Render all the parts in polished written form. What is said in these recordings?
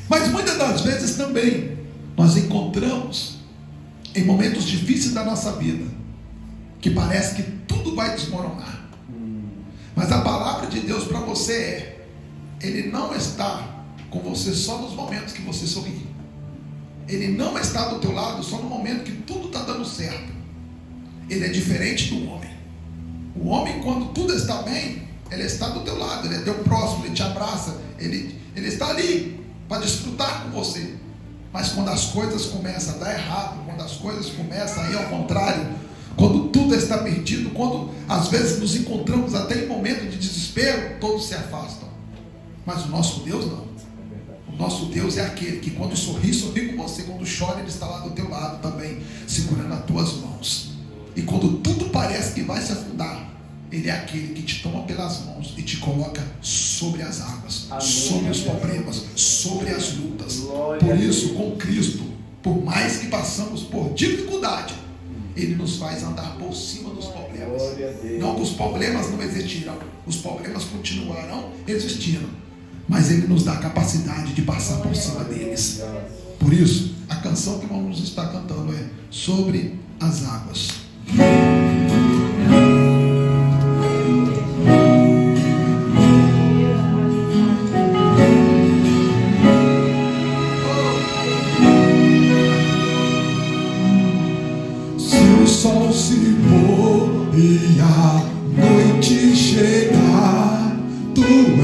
Mas muitas das vezes também nós encontramos em momentos difíceis da nossa vida que parece que tudo vai desmoronar. Mas a palavra de Deus para você é: Ele não está com você só nos momentos que você sorri. Ele não está do teu lado só no momento que tudo está dando certo. Ele é diferente do homem. O homem, quando tudo está bem, ele está do teu lado, ele é teu próximo, ele te abraça, ele está ali para desfrutar com você. Mas quando as coisas começam a dar errado, quando as coisas começam a ir ao contrário, quando tudo está perdido, quando às vezes nos encontramos até em momentos de desespero, todos se afastam. Mas o nosso Deus não. O nosso Deus é aquele que quando sorri com você, quando chora, Ele está lá do teu lado também, segurando as tuas mãos. E quando tudo parece que vai se afundar, Ele é aquele que te toma pelas mãos e te coloca sobre as águas, amém, sobre os problemas, sobre as lutas. Glória. Por isso, com Cristo, por mais que passamos por dificuldade, Ele nos faz andar por cima dos problemas. Não que os problemas não existirão, os problemas continuarão existindo, mas Ele nos dá a capacidade de passar por cima deles. Por isso, a canção que vamos estar cantando é Sobre as Águas. Se o sol se pôr e a noite chegar, Tu és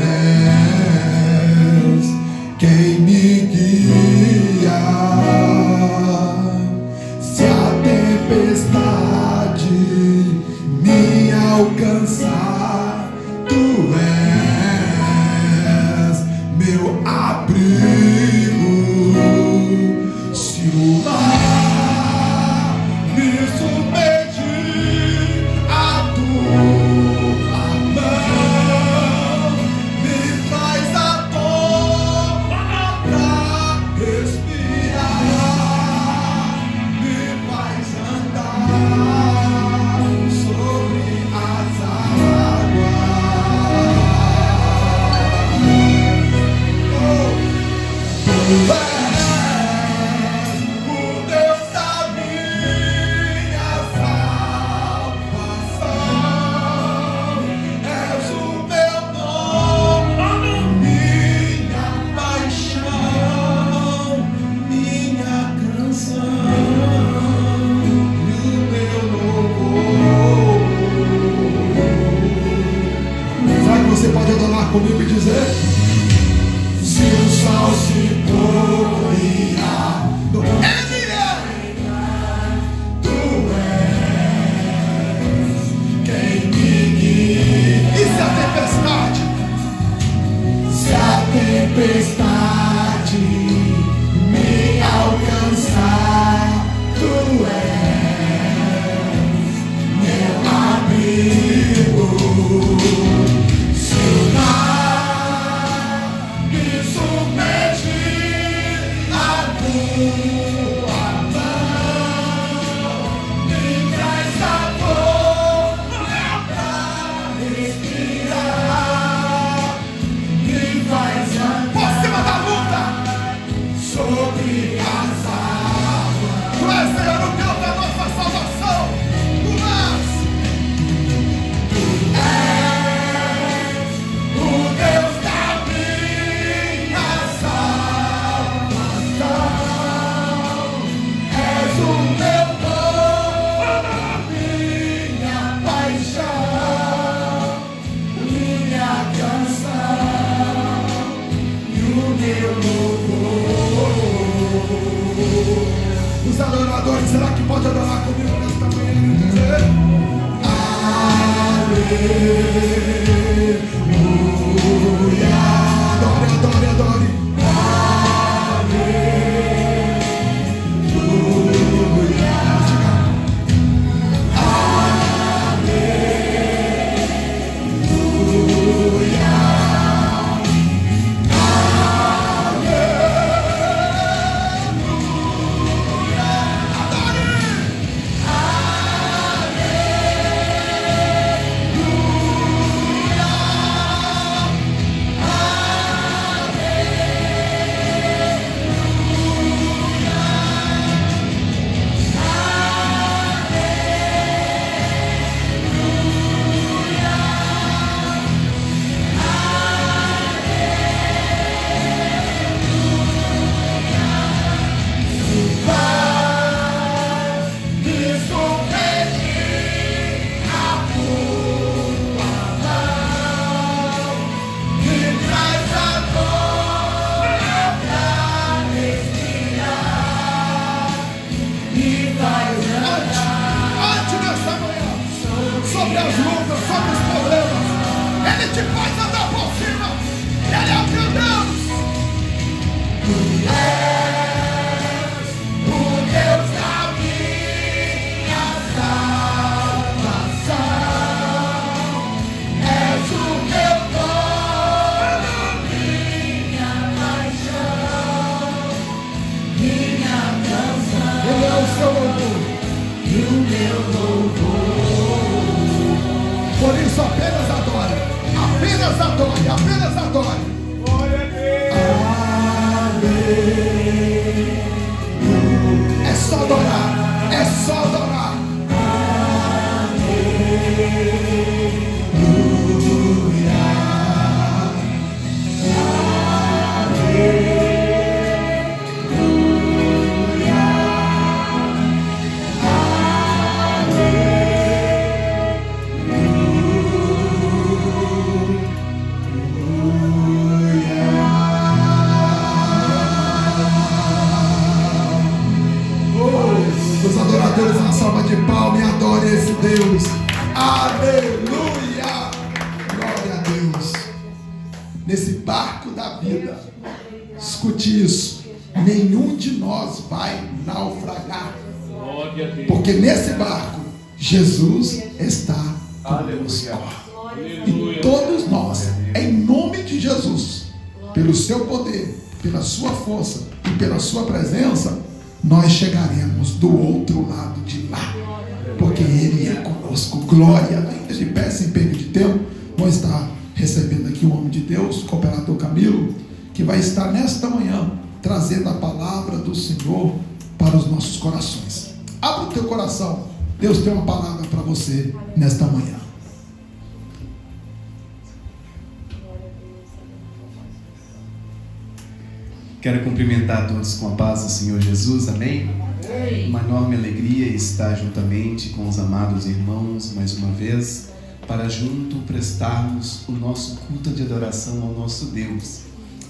quem me guia. Se a tempestade me alcançar, Tu és meu abrigo. Se o mar me submergir, a Tua mão me faz a forma pra respirar, me faz andar sobre as águas. Tu és o Deus da minha salvação, és o meu nome, minha paixão, minha canção e o meu louvor. Será que você pode adorar comigo e dizer: se o sol se pôr e a noite chegar, Tu és quem me guia. E se a tempestade? Se a tempestade me alcançar, Tu és meu abrigo. Se o mar me submergir, a Tua mão me traz sabor pra respirar, me faz andar por cima da luta, sobre as águas. Tu és, Senhor, o Deus da nossa salvação. Tu és o Deus da minha salvação, és o meu nome, minha paixão, minha canção e o meu louvor. Os adoradores, será que pode adorar comigo nesta manhã e dizer: Aleluia? Adore, adore, adore. Aleluia. Diga: Aleluia. Aleluia. isso, apenas adore. Apenas adore, apenas adore. Glória a Deus. É só adorar, é só adorar. Os adoradores, uma salva de palmas e adore esse Deus. Aleluia! Glória a Deus. Nesse barco da vida, escute isso: nenhum de nós vai naufragar, Glória a Deus. porque nesse barco Jesus está conosco. E todos nós, em nome de Jesus, pelo seu poder, pela sua força e pela sua presença, nós chegaremos do outro lado de lá, porque Ele é conosco. Glória a Deus. De pé, sem perda de tempo, vamos estar recebendo aqui o homem de Deus, o cooperador Camilo, que vai estar nesta manhã trazendo a palavra do Senhor para os nossos corações. Abra o teu coração, Deus tem uma palavra para você nesta manhã. Quero cumprimentar a todos com a paz do Senhor Jesus, amém? Uma enorme alegria estar juntamente com os amados irmãos, mais uma vez, para junto prestarmos o nosso culto de adoração ao nosso Deus.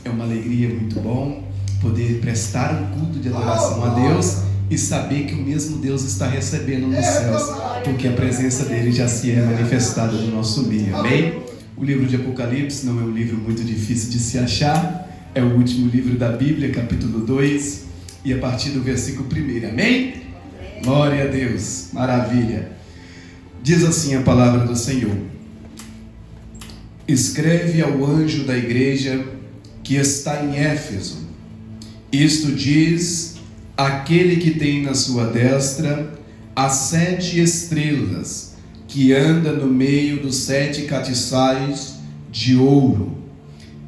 É uma alegria muito bom poder prestar um culto de adoração a Deus e saber que o mesmo Deus está recebendo nos céus, porque a presença dele já se é manifestada no nosso meio, amém? O livro de Apocalipse não é um livro muito difícil de se achar. É o último livro da Bíblia, capítulo 2, e a partir do versículo 1, amém? Glória a Deus, maravilha. Diz assim a palavra do Senhor: escreve ao anjo da igreja que está em Éfeso, isto diz aquele que tem na sua destra as 7 estrelas, que anda no meio dos 7 castiçais de ouro.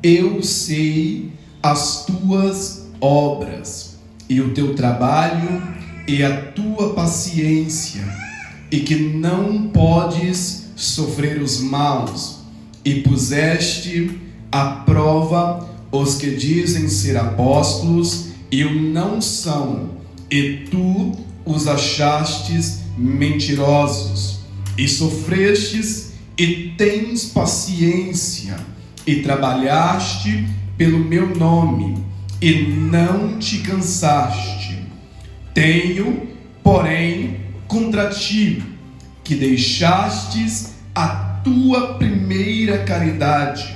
Eu sei as tuas obras, e o teu trabalho, e a tua paciência, e que não podes sofrer os maus, e puseste à prova os que dizem ser apóstolos e o não são, e tu os achastes mentirosos, e sofrestes e tens paciência, e trabalhaste pelo meu nome, e não te cansaste. Tenho, porém, contra ti, que deixastes a tua primeira caridade.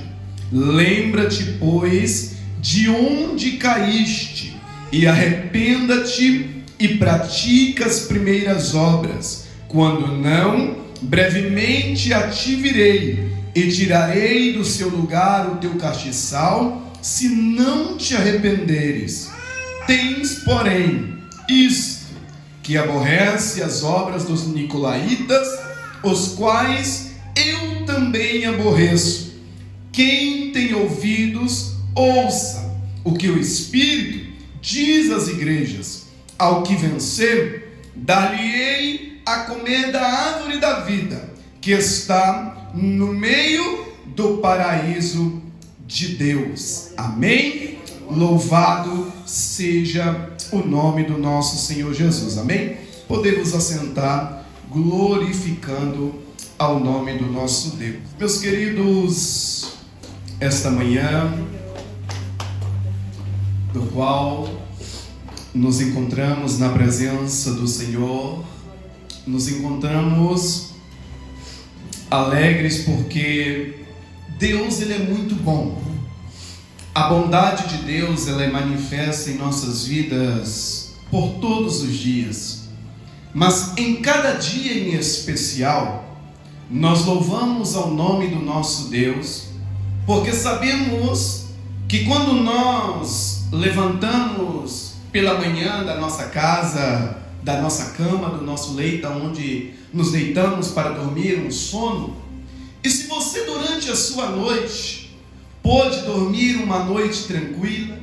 Lembra-te, pois, de onde caíste, e arrependa-te, e pratica as primeiras obras. Quando não, brevemente a ti virei, e tirarei do seu lugar o teu castiçal, se não te arrependeres. Tens, porém, isto, que aborrece as obras dos nicolaítas, os quais eu também aborreço. Quem tem ouvidos, ouça o que o Espírito diz às igrejas. Ao que vencer, dar-lhe-ei a comer da árvore da vida, que está no meio do paraíso de Deus. Amém? Louvado seja o nome do nosso Senhor Jesus. Amém? Podemos assentar, glorificando ao nome do nosso Deus. Meus queridos, esta manhã, do qual nos encontramos na presença do Senhor, nos encontramos alegres porque Deus, Ele é muito bom. A bondade de Deus, ela é manifesta em nossas vidas por todos os dias. Mas em cada dia em especial, nós louvamos ao nome do nosso Deus, porque sabemos que quando nós levantamos pela manhã da nossa casa, da nossa cama, do nosso leito, onde nos deitamos para dormir um sono, E se você durante a sua noite pôde dormir uma noite tranquila,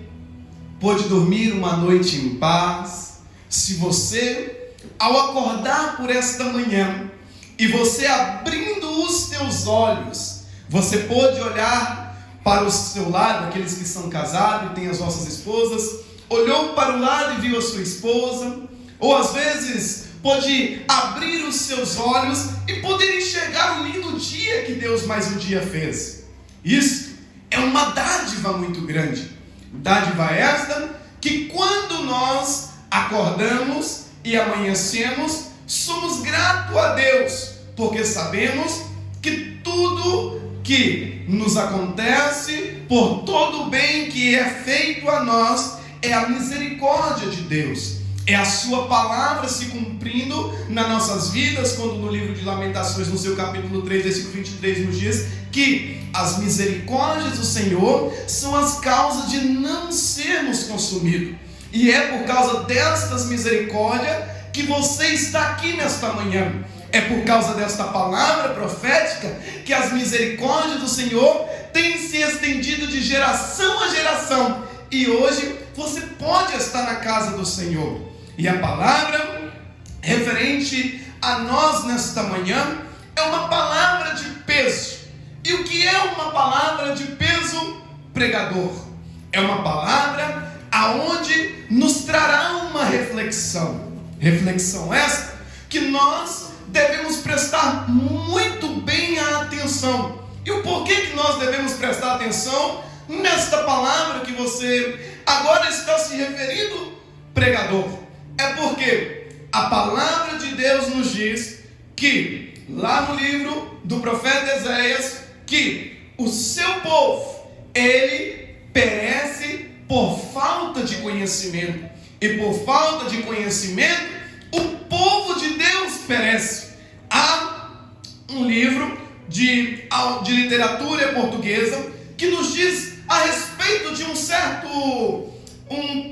pôde dormir uma noite em paz, se você, ao acordar por esta manhã, e você abrindo os teus olhos, você pôde olhar para o seu lado, aqueles que são casados e têm as vossas esposas, olhou para o lado e viu a sua esposa, ou às vezes pôde abrir os seus olhos e poder enxergar o lindo dia que Deus mais um dia fez. Isso é uma dádiva muito grande. Dádiva esta que quando nós acordamos e amanhecemos, somos gratos a Deus, porque sabemos que tudo que nos acontece, por todo o bem que é feito a nós, é a misericórdia de Deus, é a sua palavra se cumprindo nas nossas vidas, quando no livro de Lamentações, no seu capítulo 3, versículo 23, nos diz que as misericórdias do Senhor são as causas de não sermos consumidos, e é por causa destas misericórdias que você está aqui nesta manhã. É por causa desta palavra profética que as misericórdias do Senhor têm se estendido de geração a geração. E hoje você pode estar na casa do Senhor. E a palavra referente a nós nesta manhã é uma palavra de peso. E o que é uma palavra de peso? Pregador. É uma palavra aonde nos trará uma reflexão. Reflexão esta que nós devemos prestar muito bem a atenção. E o porquê que nós devemos prestar atenção nesta palavra que você agora está se referindo, pregador? É porque a palavra de Deus nos diz que, lá no livro do profeta Ezequiel, que o seu povo, ele perece por falta de conhecimento. E por falta de conhecimento, o povo de Deus perece. Há um livro de literatura portuguesa que nos diz a respeito de um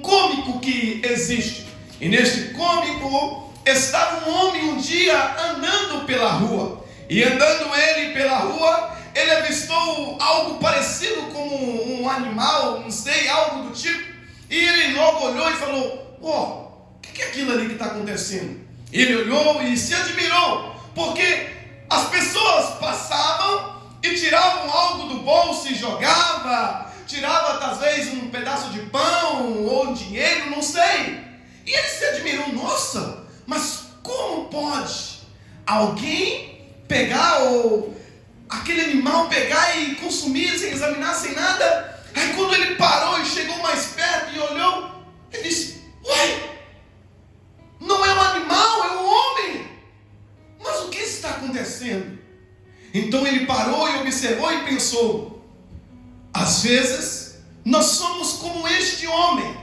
cômico que existe. E neste cômico estava um homem um dia andando pela rua. E andando ele pela rua, ele avistou algo parecido com um animal, não sei, algo do tipo. E ele logo olhou e falou: o que é aquilo ali que está acontecendo? Ele olhou e se admirou, porque as pessoas passavam e tiravam algo do bolso e tirava talvez um pedaço de pão ou dinheiro, não sei. E ele se admirou: nossa, mas como pode alguém pegar, ou aquele animal pegar e consumir sem examinar, sem nada? Aí quando ele parou e chegou mais perto e olhou, ele disse: uai, não é um animal, é um homem. Mas o que está acontecendo? Então ele parou e observou e pensou: às vezes nós somos como este homem,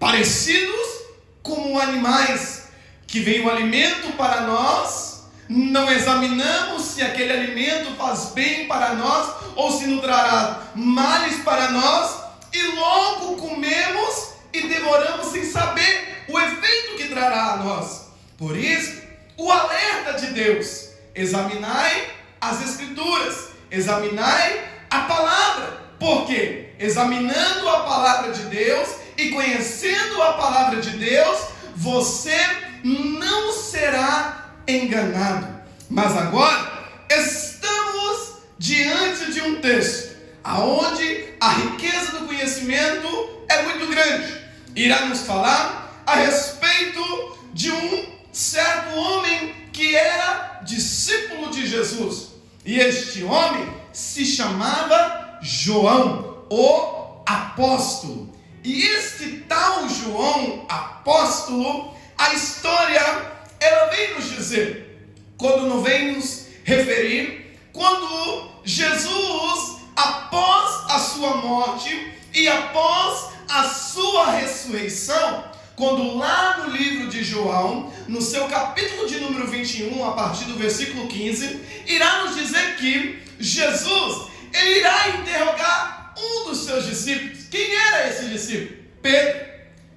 parecidos como animais, que vem o alimento para nós, não examinamos se aquele alimento faz bem para nós ou se não trará males para nós, e logo comemos e devoramos sem saber o efeito que trará a nós. Por isso, o alerta de Deus: examinai as Escrituras, examinai a palavra. Por quê? Examinando a palavra de Deus e conhecendo a palavra de Deus, você não será enganado. Mas agora estamos diante de um texto aonde a riqueza do conhecimento é muito grande. Irá nos falar a respeito de um certo homem que era discípulo de Jesus. E este homem se chamava João, o apóstolo. E este tal João apóstolo, a história, ela vem nos dizer, quando não vem nos referir, quando Jesus, após a sua morte e após a sua ressurreição, quando lá no livro de João, no seu capítulo de número 21, a partir do versículo 15, irá nos dizer que Jesus, ele irá interrogar um dos seus discípulos. Quem era esse discípulo? Pedro.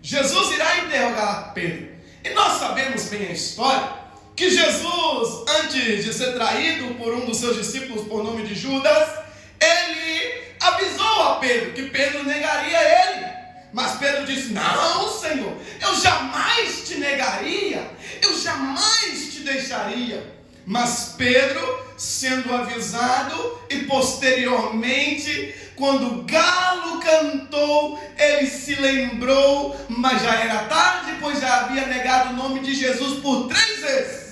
Jesus irá interrogar Pedro. E nós sabemos bem a história, que Jesus, antes de ser traído por um dos seus discípulos por nome de Judas, ele avisou a Pedro que Pedro negaria ele. Mas Pedro disse: não, Senhor, eu jamais te negaria, eu jamais te deixaria. Mas Pedro, sendo avisado, e posteriormente, quando o galo cantou, ele se lembrou, mas já era tarde, pois já havia negado o nome de Jesus por 3 vezes.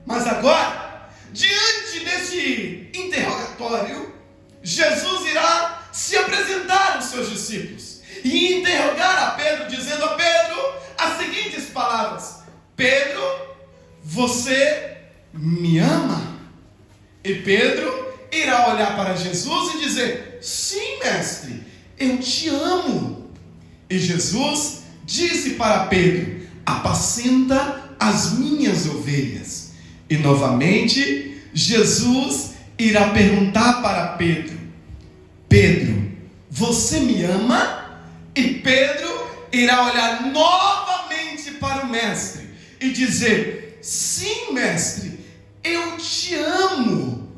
Mas agora, diante desse interrogatório, Jesus irá se apresentar aos seus discípulos e interrogar a Pedro, dizendo a Pedro as seguintes palavras: Pedro, você me ama? E Pedro irá olhar para Jesus e dizer: sim, mestre, eu te amo. E Jesus disse para Pedro: apacenta as minhas ovelhas. E novamente Jesus irá perguntar para Pedro: Pedro, você me ama? E Pedro irá olhar novamente para o mestre e dizer: sim, mestre, eu te amo.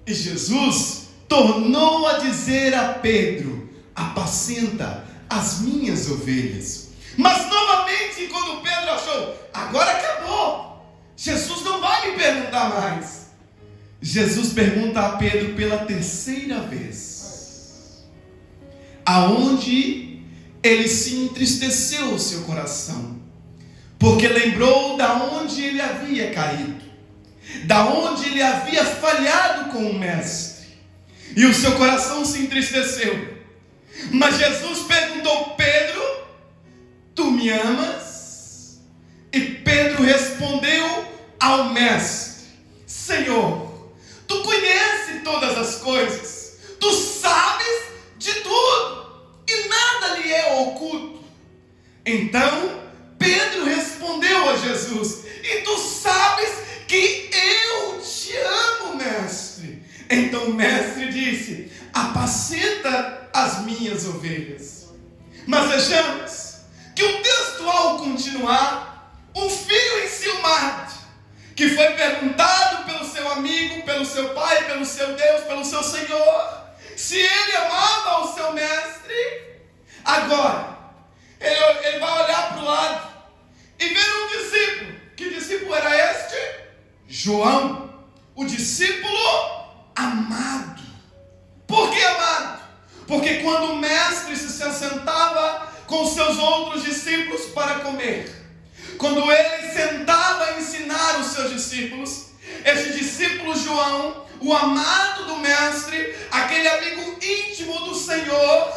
E Jesus tornou a dizer a Pedro: apacenta as minhas ovelhas. Mas novamente, quando Pedro achou: agora acabou, Jesus não vai me perguntar mais, Jesus pergunta a Pedro pela 3ª vez, aonde ele se entristeceu o seu coração, porque lembrou da onde ele havia caído, da onde ele havia falhado com o mestre, e o seu coração se entristeceu. Mas Jesus perguntou: Pedro, tu me amas? E Pedro respondeu ao mestre: Senhor, tu conheces todas as coisas, tu sabes de tudo, e nada lhe é oculto. Então Pedro respondeu a Jesus: e tu sabes que eu te amo, mestre. Então o mestre disse: apacenta as minhas ovelhas. Mas vejamos que o texto, ao continuar, um filho enciumado, que foi perguntado pelo seu amigo, pelo seu pai, pelo seu Deus, pelo seu Senhor, se ele amava o seu mestre, agora ele vai olhar para o lado e ver um discípulo. Que discípulo era este? João, o discípulo amado. Por que amado? Porque quando o mestre se assentava com seus outros discípulos para comer, quando ele sentava a ensinar os seus discípulos, esse discípulo João, o amado do mestre, aquele amigo íntimo do Senhor,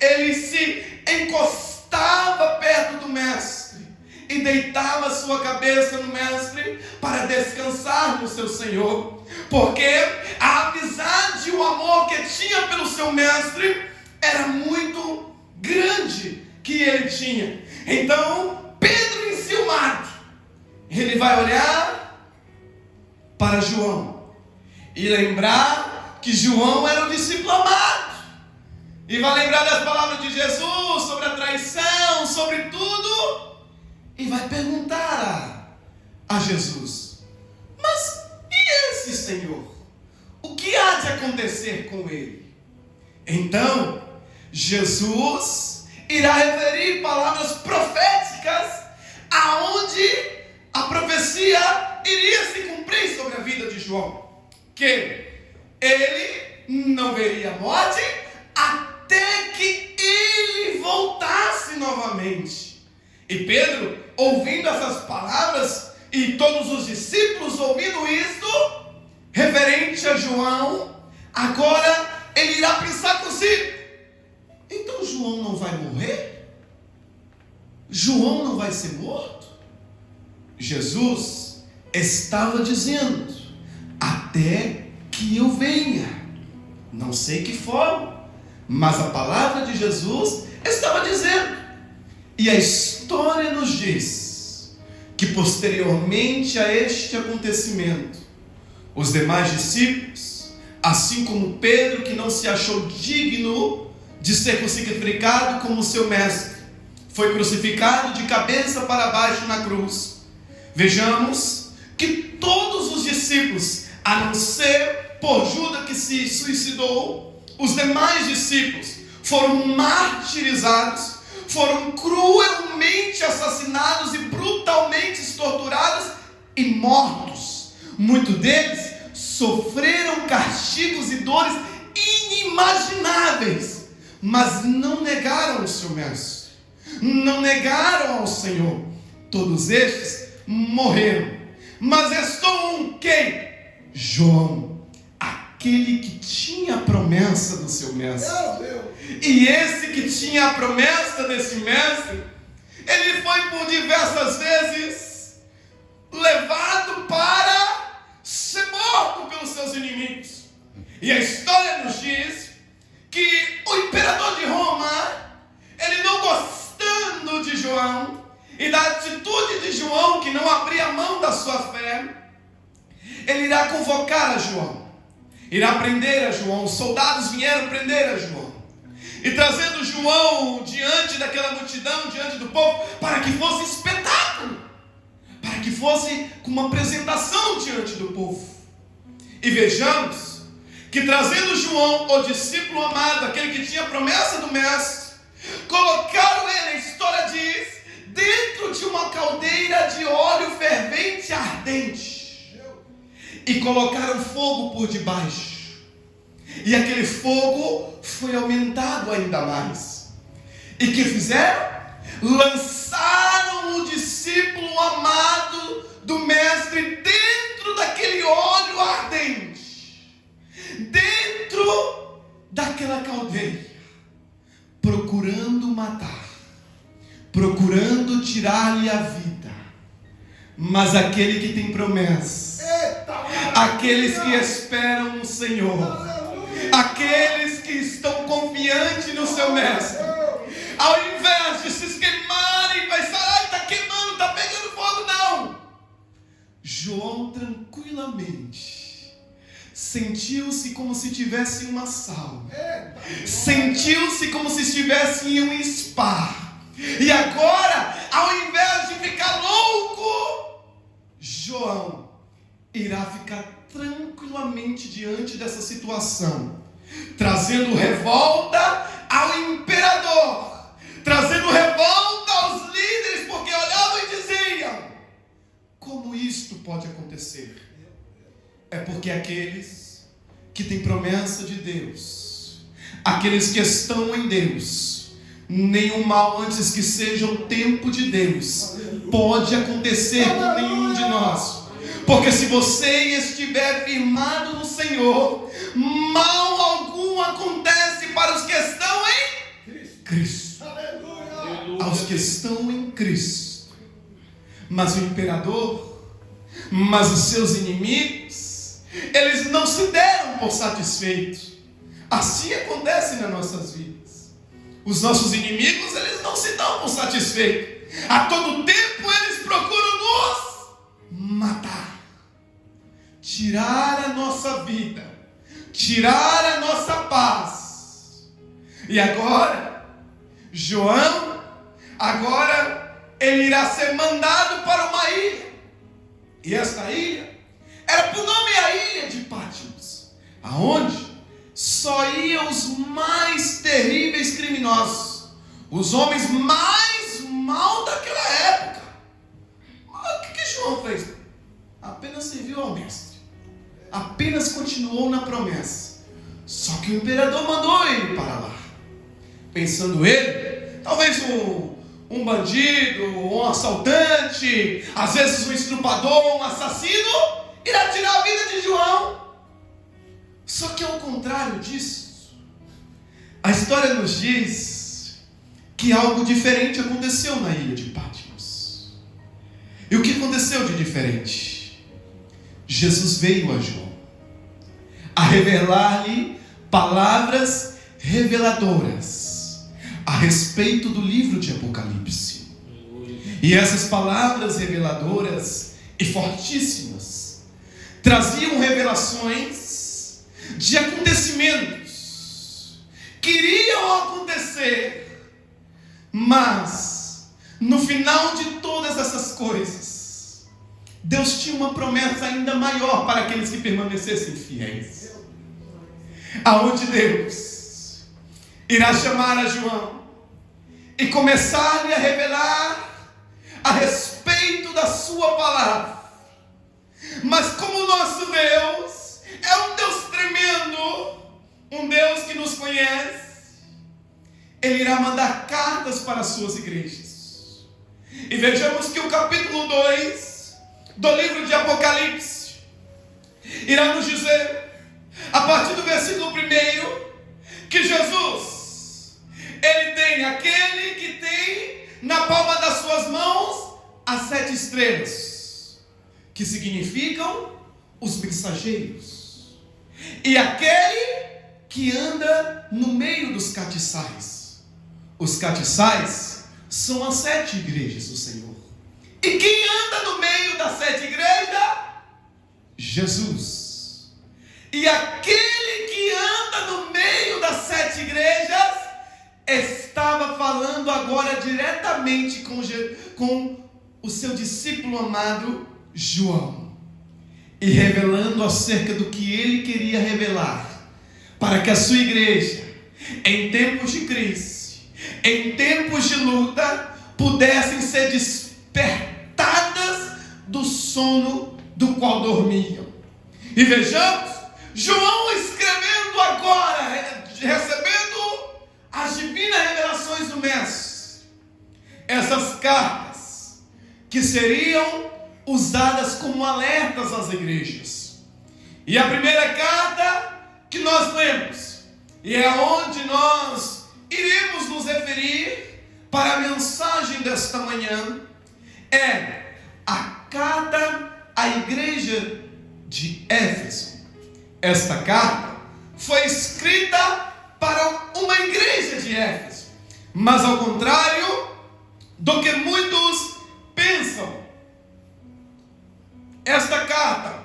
ele se encostava perto do mestre e deitava sua cabeça no mestre para descansar no seu Senhor, porque a amizade e o amor que tinha pelo seu mestre era muito grande que ele tinha. Então Pedro, enciumado, ele vai olhar para João e lembrar que João era o discípulo amado, e vai lembrar das palavras de Jesus sobre a traição, sobre tudo, e vai perguntar a Jesus: mas e esse Senhor? O que há de acontecer com ele? Então Jesus irá referir palavras proféticas, aonde a profecia iria se cumprir sobre a vida de João, que ele não veria a morte até que ele voltasse novamente. E Pedro, ouvindo essas palavras, e todos os discípulos ouvindo isto referente a João, agora ele irá pensar consigo: então João não vai morrer? João não vai ser morto? Jesus estava dizendo: até que eu venha. Não sei que forma, mas a palavra de Jesus estava dizendo. E a história nos diz que posteriormente a este acontecimento, os demais discípulos, assim como Pedro, que não se achou digno de ser crucificado como seu mestre, foi crucificado de cabeça para baixo na cruz. Vejamos que todos os discípulos, a não ser por Judas que se suicidou, os demais discípulos foram martirizados, foram cruelmente assassinados e brutalmente torturados e mortos. Muitos deles sofreram castigos e dores inimagináveis, mas não negaram o seu mestre, não negaram ao Senhor. Todos estes morreram, mas restou um quem? João, aquele que tinha a promessa do seu mestre. E esse que tinha a promessa desse mestre, ele foi por diversas vezes levado para ser morto pelos seus inimigos. E a história nos diz que o imperador de Roma, ele não gostando de João e da atitude de João, que não abria mão da sua fé, ele irá convocar a João, irá prender a João. Os soldados vieram prender a João, e trazendo João diante daquela multidão, diante do povo, para que fosse espetáculo, para que fosse com uma apresentação diante do povo. E vejamos que trazendo João, o discípulo amado, aquele que tinha a promessa do mestre, colocaram ele, a história diz, dentro de uma caldeira de óleo fervente ardente, e colocaram fogo por debaixo. E aquele fogo foi aumentado ainda mais. E que fizeram? Lançaram o discípulo amado do mestre dentro daquele óleo ardente, dentro daquela caldeira, procurando matar, procurando tirar-lhe a vida. Mas aquele que tem promessa, aqueles que esperam no Senhor, aqueles que estão confiantes no seu mestre, ao invés de se queimarem, pensar, está queimando, está pegando fogo, não. João tranquilamente sentiu-se como se estivesse em uma sala, sentiu-se como se estivesse em um spa. E agora, ao invés de ficar louco, João irá ficar tranquilamente diante dessa situação, trazendo revolta ao imperador, trazendo revolta aos líderes, porque olhavam e diziam: como isto pode acontecer? É porque aqueles que têm promessa de Deus, aqueles que estão em Deus, nenhum mal antes que seja o tempo de Deus pode acontecer com nenhum de nós. Porque se você estiver firmado no Senhor, mal algum acontece para os que estão em Cristo. Aos que estão em Cristo. Mas o imperador, mas os seus inimigos, eles não se deram por satisfeitos. Assim acontece nas nossas vidas. Os nossos inimigos, eles não se dão por satisfeitos. A todo tempo eles procuram nos matar, tirar a nossa vida, tirar a nossa paz. E agora, João, ele irá ser mandado para uma ilha. E esta ilha era por nome a ilha de Patmos, aonde só iam os mais terríveis criminosos, os homens mais mal daquela época. Mas o que João fez? Apenas serviu ao mestre, apenas continuou na promessa. Só que o imperador mandou ele para lá, pensando ele, talvez um bandido, um assaltante, às vezes um estrupador, um assassino, irá tirar a vida de João. Só que ao contrário disso, a história nos diz que algo diferente aconteceu na ilha de Patmos. E o que aconteceu de diferente? Jesus veio a João a revelar-lhe palavras reveladoras a respeito do livro de Apocalipse. E essas palavras reveladoras e fortíssimas traziam revelações de acontecimentos que iriam acontecer, mas no final de todas essas coisas, Deus tinha uma promessa ainda maior para aqueles que permanecessem fiéis. Aonde Deus irá chamar a João e começar-lhe a revelar a respeito da sua palavra. Mas como o nosso Deus é um Deus tremendo, um Deus que nos conhece, Ele irá mandar cartas para as suas igrejas. E vejamos que o capítulo 2 do livro de Apocalipse irá nos dizer, a partir do versículo 1, que Jesus, Ele tem aquele que tem na palma das suas mãos as 7 estrelas, que significam os mensageiros, e aquele que anda no meio dos catiçais. Os catiçais são as 7 igrejas do Senhor. E quem anda no meio das 7 igrejas? Jesus. E aquele que anda no meio das 7 igrejas estava falando agora diretamente com o seu discípulo amado João, e revelando acerca do que ele queria revelar, para que a sua igreja, em tempos de crise, em tempos de luta, pudessem ser despertadas do sono do qual dormiam. E vejamos, João escrevendo agora, recebendo as divinas revelações do Mestre, essas cartas que seriam usadas como alertas às igrejas. E a primeira carta que nós lemos, e é onde nós iremos nos referir para a mensagem desta manhã, é a carta à igreja de Éfeso. Esta carta foi escrita para uma igreja de Éfeso, mas ao contrário do que muitos pensam, esta carta,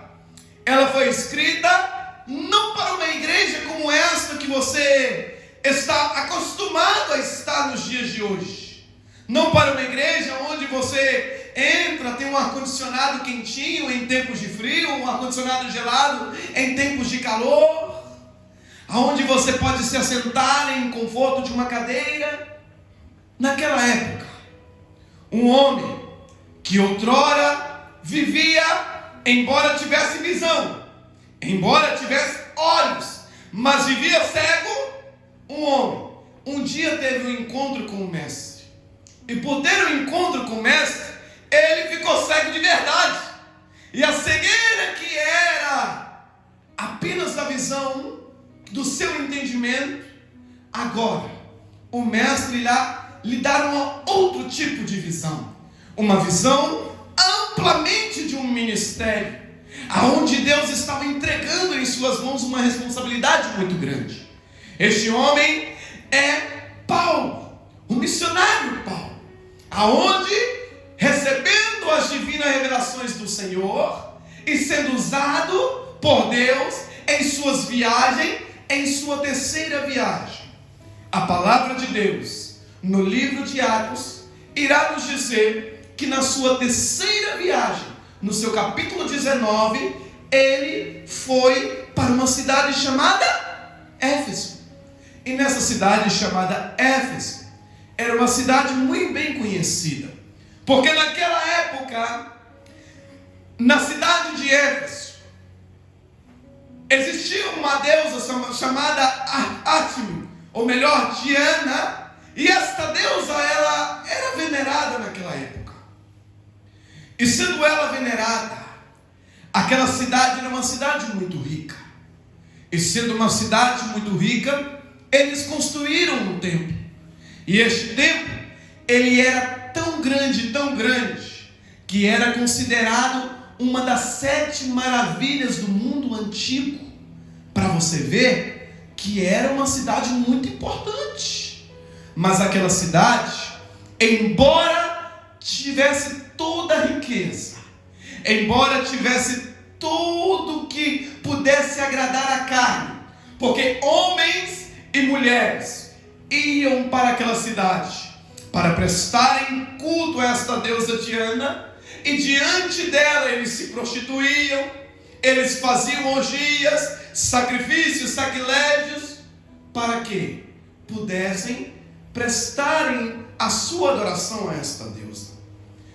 ela foi escrita não para uma igreja como esta que você está acostumado a estar nos dias de hoje, não para uma igreja onde você entra, tem um ar-condicionado quentinho em tempos de frio, um ar-condicionado gelado em tempos de calor, aonde você pode se assentar em conforto de uma cadeira. Naquela época, um homem que outrora vivia, embora tivesse visão, embora tivesse olhos, mas vivia cego, um homem, um dia teve um encontro com o Mestre, e por ter um encontro com o Mestre, ele ficou cego de verdade, e a cegueira que era apenas da visão, do seu entendimento, agora o Mestre irá lhe dar um outro tipo de visão, uma visão amplamente de um ministério, aonde Deus estava entregando em suas mãos uma responsabilidade muito grande. Este homem é Paulo, o missionário Paulo, aonde, recebendo as divinas revelações do Senhor e sendo usado por Deus em suas viagens, em sua terceira viagem, a palavra de Deus no livro de Atos irá nos dizer que na sua terceira viagem, no seu capítulo 19, ele foi para uma cidade chamada Éfeso. E nessa cidade chamada Éfeso, era uma cidade muito bem conhecida, porque naquela época, na cidade de Éfeso, existia uma deusa chamada Ártemi, ou melhor, Diana, e esta deusa, ela era venerada naquela época. E sendo ela venerada, aquela cidade era uma cidade muito rica. E sendo uma cidade muito rica, eles construíram um templo. E este templo, ele era tão grande, que era considerado uma das 7 maravilhas do mundo antigo. Para você ver que era uma cidade muito importante. Mas aquela cidade, embora tivesse toda a riqueza, embora tivesse tudo que pudesse agradar a carne, porque homens e mulheres iam para aquela cidade para prestarem culto a esta deusa Diana, e diante dela eles se prostituíam, eles faziam orgias, sacrifícios, sacrilégios, para que pudessem prestarem a sua adoração a esta deusa.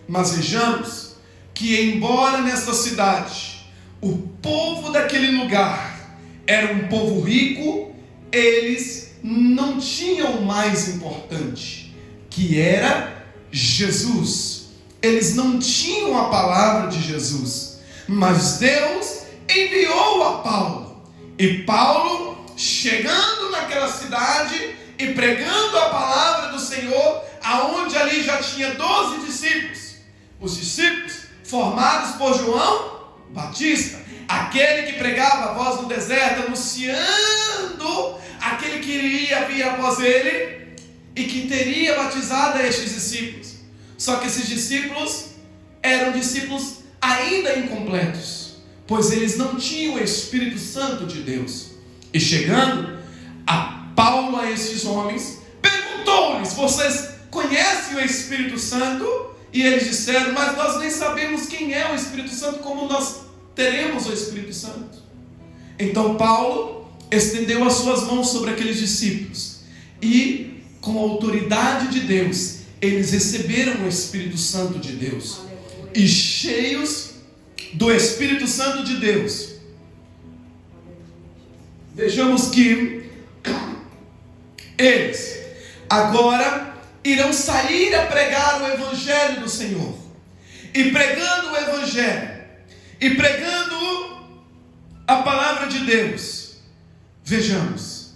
Mas vejamos que, embora nesta cidade o povo daquele lugar era um povo rico, eles não tinham o mais importante, que era Jesus. Eles não tinham a palavra de Jesus, mas Deus enviou a Paulo. E Paulo, chegando naquela cidade e pregando a palavra do Senhor, aonde ali já tinha 12 discípulos, os discípulos formados por João Batista, aquele que pregava a voz no deserto, anunciando aquele que iria vir após ele e que teria batizado estes discípulos. Só que esses discípulos eram discípulos ainda incompletos, pois eles não tinham o Espírito Santo de Deus. E chegando a Paulo a estes homens, perguntou-lhes: vocês conhecem o Espírito Santo? E eles disseram: mas nós nem sabemos quem é o Espírito Santo, como nós teremos o Espírito Santo? Então Paulo estendeu as suas mãos sobre aqueles discípulos, e com a autoridade de Deus, eles receberam o Espírito Santo de Deus. E cheios do Espírito Santo de Deus, vejamos que eles agora irão sair a pregar o Evangelho do Senhor. E pregando o Evangelho, e pregando a palavra de Deus, vejamos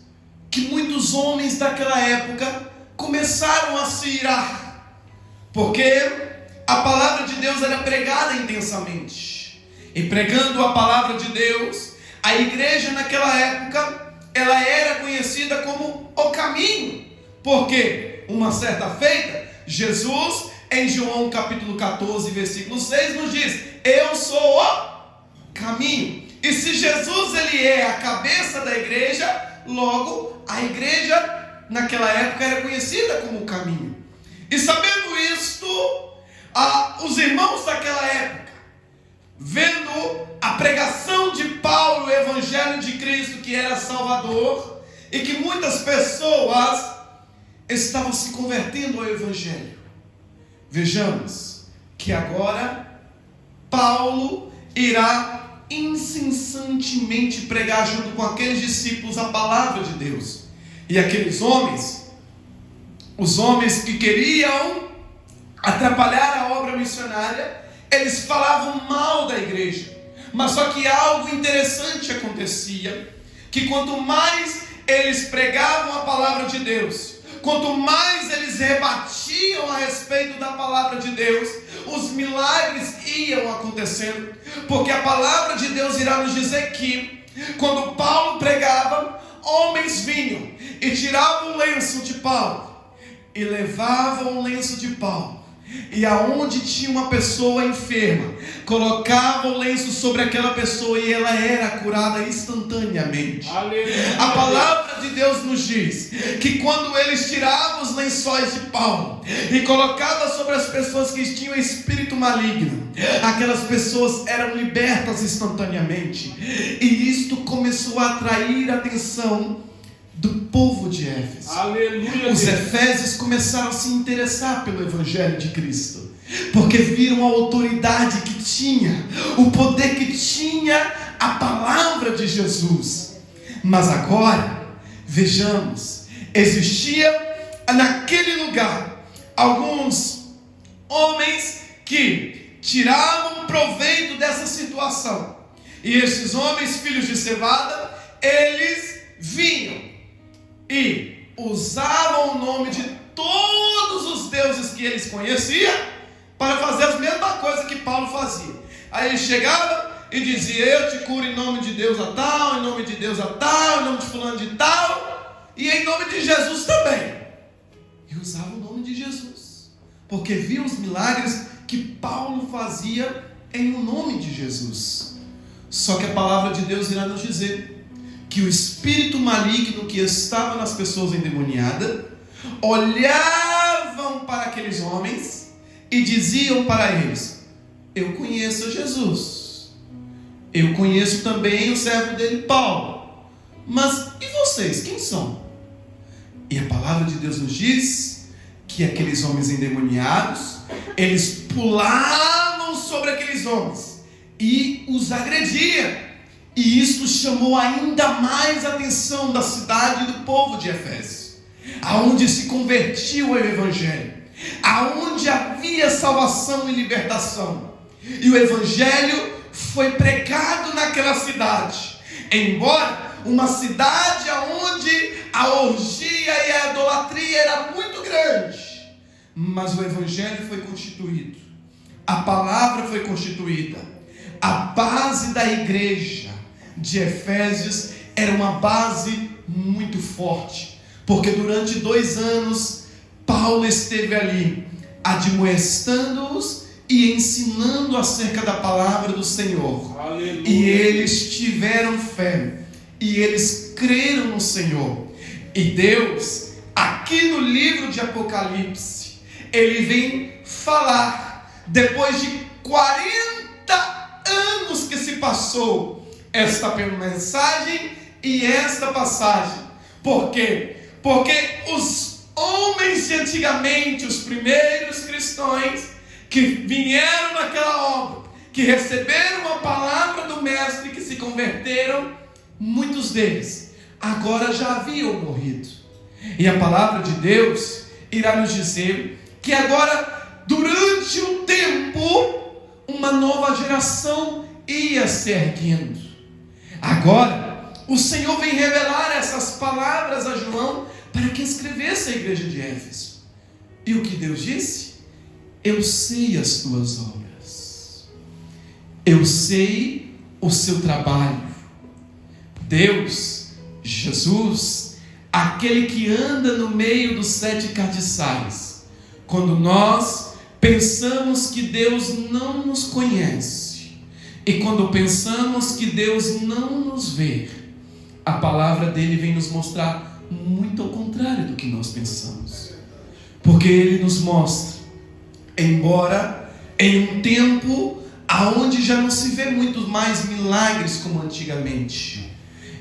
que muitos homens daquela época começaram a se irar, porque a palavra de Deus era pregada intensamente. E pregando a palavra de Deus, a igreja naquela época, ela era conhecida como o caminho. Porque uma certa feita, Jesus, em João capítulo 14, versículo 6, nos diz: eu sou o caminho. E se Jesus ele é a cabeça da igreja, logo a igreja naquela época era conhecida como o caminho. E sabendo isto, os irmãos daquela época, vendo a pregação de Paulo, o Evangelho de Cristo, que era Salvador, e que muitas pessoas estavam se convertendo ao Evangelho, vejamos que agora Paulo irá incessantemente pregar junto com aqueles discípulos a palavra de Deus. E aqueles homens, os homens que queriam atrapalhar a obra missionária, eles falavam mal da igreja. Mas só que algo interessante acontecia, que quanto mais eles pregavam a palavra de Deus, quanto mais eles rebatiam a respeito da palavra de Deus, os milagres iam acontecendo. Porque a palavra de Deus irá nos dizer que, quando Paulo pregava, homens vinham e tiravam o lenço de Paulo e levavam o lenço de Paulo, e aonde tinha uma pessoa enferma, colocava o lenço sobre aquela pessoa e ela era curada instantaneamente. Aleluia. A palavra de Deus nos diz que quando eles tiravam os lençóis de Paulo e colocavam sobre as pessoas que tinham espírito maligno, aquelas pessoas eram libertas instantaneamente. E isto começou a atrair a atenção do povo de Éfeso. Aleluia. Os efésios começaram a se interessar pelo Evangelho de Cristo, porque viram a autoridade que tinha, o poder que tinha a palavra de Jesus. Mas agora, vejamos, existia naquele lugar alguns homens que tiravam proveito dessa situação. E esses homens, filhos de cevada, eles vinham e usavam o nome de todos os deuses que eles conheciam para fazer a mesma coisa que Paulo fazia. Aí ele chegava e dizia: eu te curo em nome de Deus a tal, em nome de Deus a tal, em nome de fulano de tal, e em nome de Jesus também. E usava o nome de Jesus, porque viam os milagres que Paulo fazia em o nome de Jesus. Só que a palavra de Deus irá nos dizer que o espírito maligno que estava nas pessoas endemoniadas olhavam para aqueles homens e diziam para eles: eu conheço Jesus, eu conheço também o servo dele, Paulo, mas e vocês, quem são? E a palavra de Deus nos diz que aqueles homens endemoniados, eles pulavam sobre aqueles homens e os agrediam. E isso chamou ainda mais a atenção da cidade e do povo de Éfeso, aonde se convertiu ao Evangelho, aonde havia salvação e libertação. E o Evangelho foi pregado naquela cidade, embora uma cidade onde a orgia e a idolatria era muito grande, mas o Evangelho foi constituído, a palavra foi constituída. A base da igreja de Efésios era uma base muito forte, porque durante 2 anos Paulo esteve ali admoestando-os e ensinando acerca da palavra do Senhor. Aleluia. E eles tiveram fé e eles creram no Senhor. E Deus, aqui no livro de Apocalipse, ele vem falar, depois de 40 anos que se passou, esta mensagem e esta passagem. Por quê? Porque os homens de antigamente, os primeiros cristãos que vieram naquela obra, que receberam a palavra do mestre, que se converteram, muitos deles agora já haviam morrido. E a palavra de Deus irá nos dizer que agora, durante um tempo, uma nova geração ia se erguendo. Agora, o Senhor vem revelar essas palavras a João para que escrevesse a igreja de Éfeso. E o que Deus disse? Eu sei as tuas obras, eu sei o seu trabalho. Deus, Jesus, aquele que anda no meio dos 7 castiçais. Quando nós pensamos que Deus não nos conhece, e quando pensamos que Deus não nos vê, a palavra dele vem nos mostrar muito ao contrário do que nós pensamos. Porque ele nos mostra, embora em um tempo aonde já não se vê muito mais milagres como antigamente,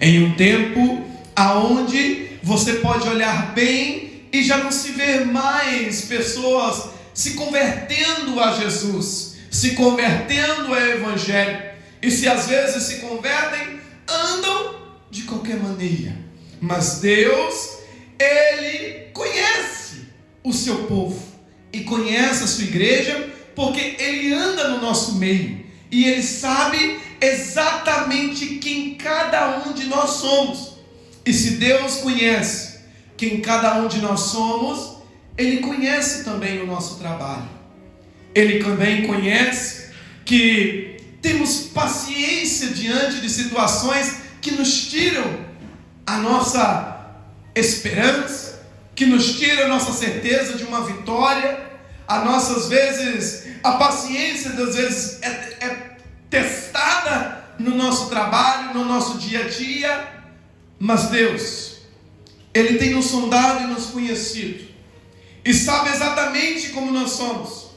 em um tempo aonde você pode olhar bem e já não se vê mais pessoas se convertendo a Jesus, se convertendo ao Evangelho. E se às vezes se convertem, andam de qualquer maneira. Mas Deus, ele conhece o seu povo e conhece a sua igreja, porque ele anda no nosso meio e ele sabe exatamente quem cada um de nós somos. E se Deus conhece quem cada um de nós somos, ele conhece também o nosso trabalho. Ele também conhece que temos paciência diante de situações que nos tiram a nossa esperança, que nos tiram a nossa certeza de uma vitória. A nossas vezes, a paciência das vezes é testada no nosso trabalho, no nosso dia a dia. Mas Deus, ele tem nos sondado e nos conhecido, e sabe exatamente como nós somos.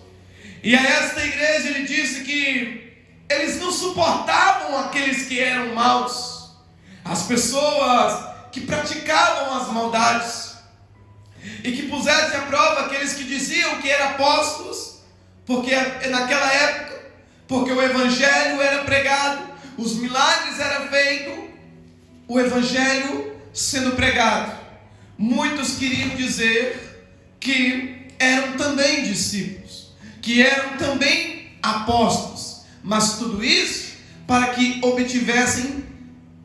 E a esta igreja ele disse que eles não suportavam aqueles que eram maus, as pessoas que praticavam as maldades, e que pusessem à prova aqueles que diziam que eram apóstolos, porque naquela época, porque o Evangelho era pregado, os milagres eram feitos, o Evangelho sendo pregado, muitos queriam dizer que eram também discípulos, que eram também apóstolos, mas tudo isso para que obtivessem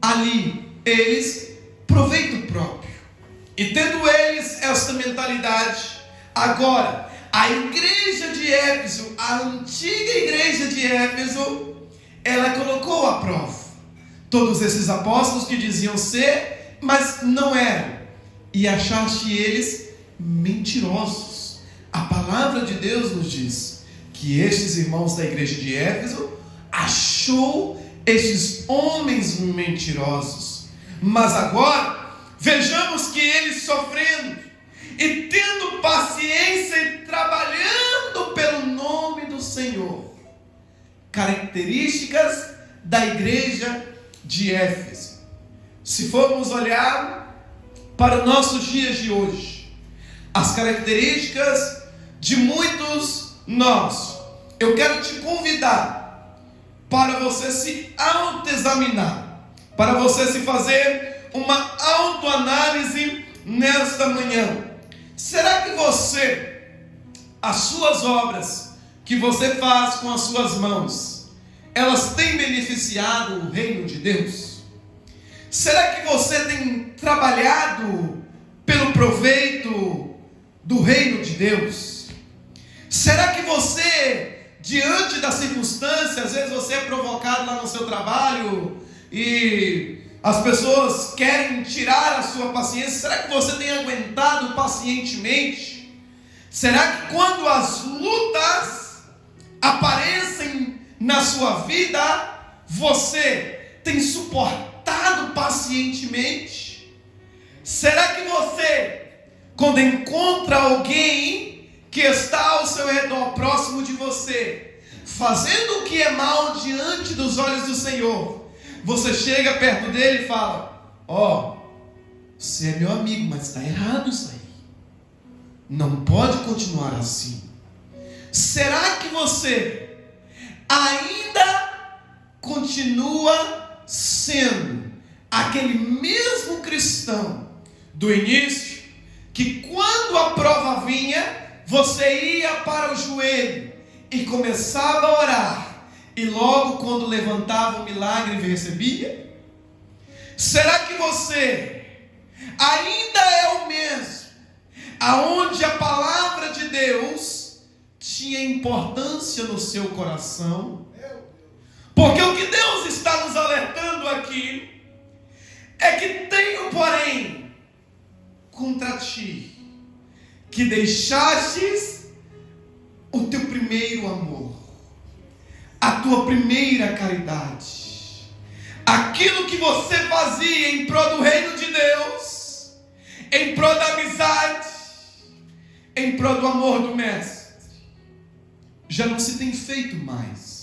ali eles proveito próprio. E tendo eles esta mentalidade, agora a igreja de Éfeso, a antiga igreja de Éfeso, ela colocou à prova todos esses apóstolos que diziam ser, mas não eram, e achaste eles mentirosos. A palavra de Deus nos diz que estes irmãos da igreja de Éfeso achou estes homens mentirosos. Mas agora vejamos que eles sofrendo e tendo paciência e trabalhando pelo nome do Senhor, características da igreja de Éfeso. Se formos olhar para os nossos dias de hoje, as características de muitos nós, eu quero te convidar para você se autoexaminar, para você se fazer uma autoanálise nesta manhã. Será que você, as suas obras que você faz com as suas mãos, elas têm beneficiado o reino de Deus? Será que você tem trabalhado pelo proveito do reino de Deus? Será que você, diante das circunstâncias, às vezes você é provocado lá no seu trabalho e as pessoas querem tirar a sua paciência, será que você tem aguentado pacientemente? Será que quando as lutas aparecem na sua vida, você tem suportado pacientemente? Será que você, quando encontra alguém que está ao seu redor, próximo de você, fazendo o que é mal diante dos olhos do Senhor, você chega perto dele e fala: ó, você é meu amigo, mas está errado isso aí, não pode continuar assim? Será que você ainda continua sendo aquele mesmo cristão do início, que quando a prova vinha, você ia para o joelho e começava a orar, e logo quando levantava o milagre recebia? Será que você ainda é o mesmo, aonde a palavra de Deus tinha importância no seu coração? Porque o que Deus está nos alertando aqui é que tenho, porém, contra ti, que deixastes o teu primeiro amor, a tua primeira caridade, aquilo que você fazia em prol do reino de Deus, em prol da amizade, em prol do amor do Mestre, já não se tem feito mais.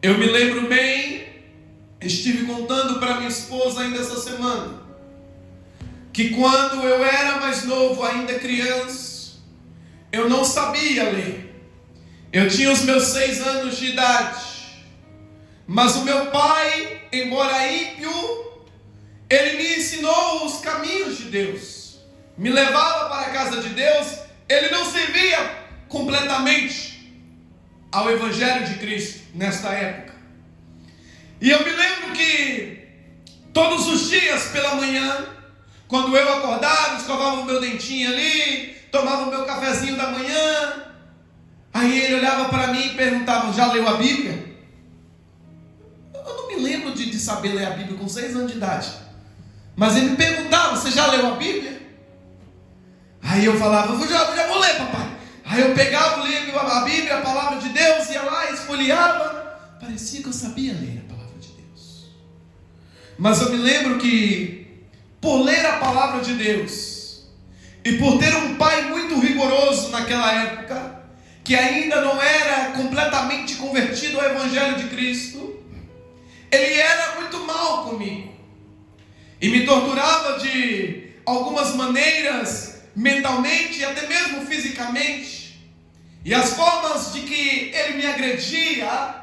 Eu me lembro bem, estive contando para minha esposa ainda essa semana, que quando eu era mais novo, ainda criança, eu não sabia ler. Eu tinha os meus 6 anos de idade, mas o meu pai, embora ímpio, ele me ensinou os caminhos de Deus, me levava para a casa de Deus. Ele não servia completamente ao Evangelho de Cristo nesta época, e eu me lembro que todos os dias pela manhã, quando eu acordava, escovava o meu dentinho ali, tomava o meu cafezinho da manhã, aí ele olhava para mim e perguntava: já leu a Bíblia? Eu não me lembro de saber ler a Bíblia com 6 anos de idade, mas ele me perguntava: você já leu a Bíblia? Aí eu falava: já vou ler, papai. Aí eu pegava o livro, a Bíblia, a palavra de Deus, ia lá, esfolheava, parecia que eu sabia ler a palavra de Deus. Mas eu me lembro que, por ler a palavra de Deus, e por ter um pai muito rigoroso naquela época, que ainda não era completamente convertido ao Evangelho de Cristo, ele era muito mal comigo, e me torturava de algumas maneiras, mentalmente e até mesmo fisicamente, e as formas de que ele me agredia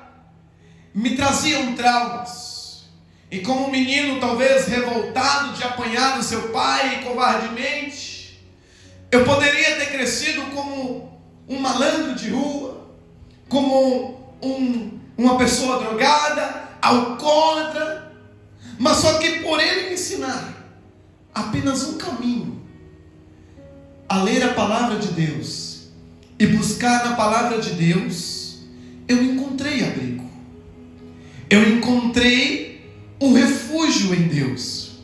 me traziam traumas. E como um menino talvez revoltado de apanhar do seu pai covardemente, eu poderia ter crescido como um malandro de rua, como uma pessoa drogada, alcoólatra, mas só que por ele me ensinar apenas um caminho, a ler a palavra de Deus e buscar na palavra de Deus, eu encontrei abrigo, eu encontrei um refúgio em Deus,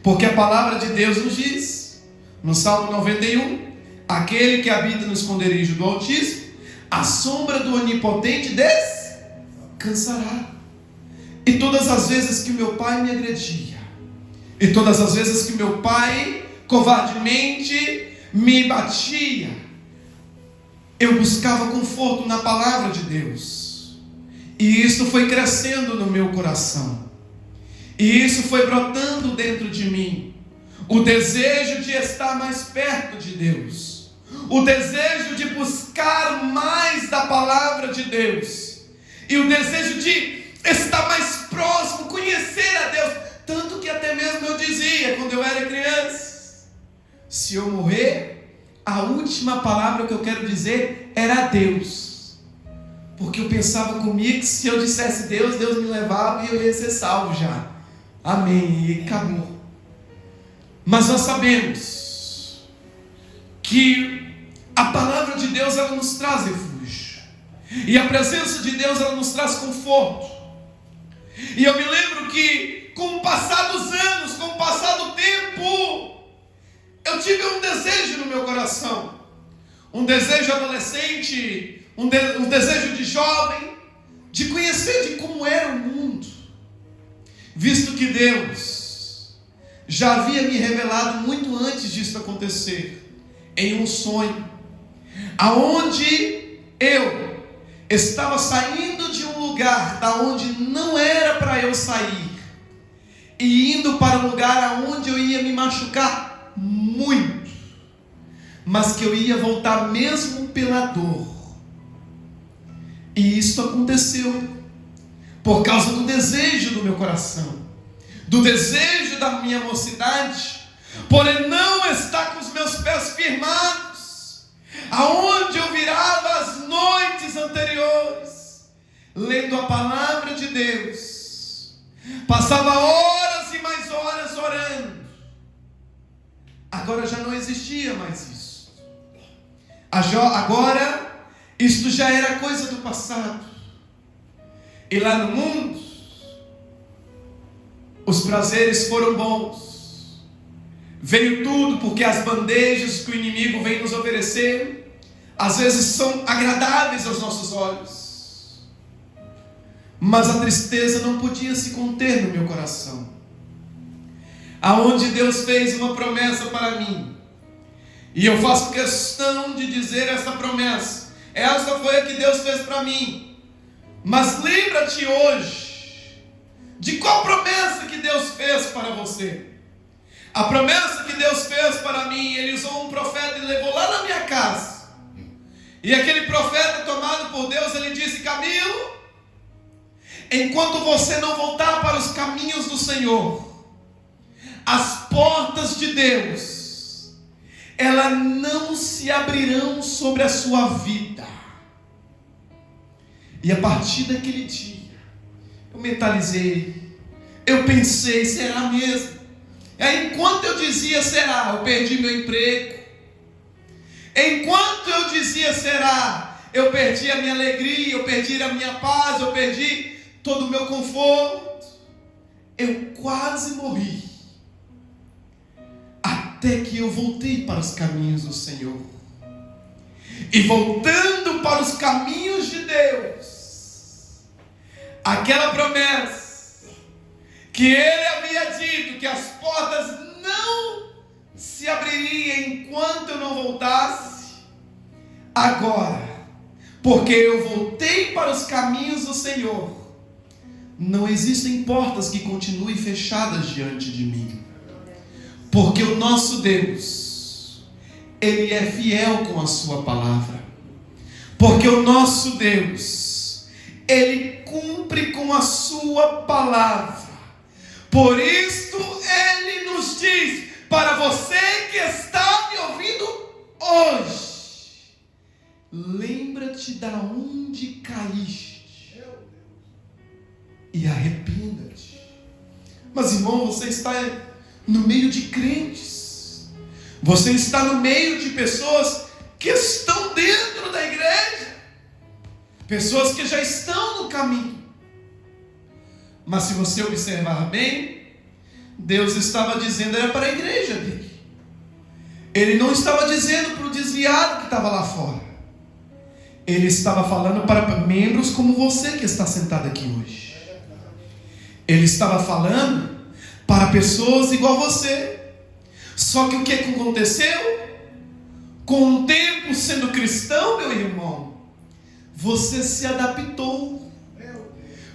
porque a palavra de Deus nos diz, no Salmo 91, aquele que habita no esconderijo do Altíssimo, a sombra do Onipotente descansará. E todas as vezes que meu pai me agredia, e todas as vezes que meu pai covardemente me batia, eu buscava conforto na palavra de Deus. E isso foi crescendo no meu coração. E isso foi brotando dentro de mim. O desejo de estar mais perto de Deus. O desejo de buscar mais da palavra de Deus. E o desejo de estar mais próximo, conhecer a Deus. Tanto que até mesmo eu dizia, quando eu era criança, se eu morrer, a última palavra que eu quero dizer era Deus. Porque eu pensava comigo que se eu dissesse Deus, Deus me levava e eu ia ser salvo já. Amém. E acabou. Mas nós sabemos que a palavra de Deus, ela nos traz refúgio. E a presença de Deus, ela nos traz conforto. E eu me lembro que com o passar dos anos, com o passar do tempo, eu tive um desejo no meu coração. Um desejo adolescente, um desejo de jovem, de conhecer de como era o mundo. Visto que Deus já havia me revelado muito antes disso acontecer, em um sonho, aonde eu estava saindo de um lugar da onde não era para eu sair, e indo para um lugar aonde eu ia me machucar muito, mas que eu ia voltar mesmo pela dor. E isso aconteceu por causa do desejo do meu coração, do desejo da minha mocidade, porém não estar com os meus pés firmados, aonde eu virava as noites anteriores, lendo a palavra de Deus, passava horas e mais horas orando. Agora já não existia mais isso. Agora isto já era coisa do passado. E lá no mundo, os prazeres foram bons. Veio tudo, porque as bandejas que o inimigo vem nos oferecer, às vezes são agradáveis aos nossos olhos. Mas a tristeza não podia se conter no meu coração. Aonde Deus fez uma promessa para mim. E eu faço questão de dizer essa promessa. Essa foi a que Deus fez para mim. Mas lembra-te hoje de qual promessa que Deus fez para você. A promessa que Deus fez para mim, Ele usou um profeta e levou lá na minha casa. E aquele profeta tomado por Deus, ele disse: Camilo, enquanto você não voltar para os caminhos do Senhor, as portas de Deus, elas não se abrirão sobre a sua vida. E a partir daquele dia, eu mentalizei, eu pensei, será mesmo? E aí, enquanto eu dizia será, eu perdi meu emprego. Enquanto eu dizia será, eu perdi a minha alegria, eu perdi a minha paz, eu perdi todo o meu conforto. Eu quase morri. Até que eu voltei para os caminhos do Senhor. E voltando para os caminhos de Deus, aquela promessa que Ele havia dito, que as portas não se abririam enquanto eu não voltasse, agora, porque eu voltei para os caminhos do Senhor, não existem portas que continuem fechadas diante de mim, porque o nosso Deus, Ele é fiel com a sua palavra, porque o nosso Deus, Ele cumpre com a sua palavra. Por isto Ele nos diz, para você que está me ouvindo hoje, lembra-te da onde caíste e arrependa-te. Mas irmão, você está no meio de crentes, você está no meio de pessoas que estão dentro da igreja, pessoas que já estão no caminho. Mas se você observar bem, Deus estava dizendo, era para a igreja dele. Ele não estava dizendo para o desviado que estava lá fora. Ele estava falando para membros como você que está sentado aqui hoje. Ele estava falando para pessoas igual você. Só que o que aconteceu? Com o tempo sendo cristão, meu irmão, você se adaptou.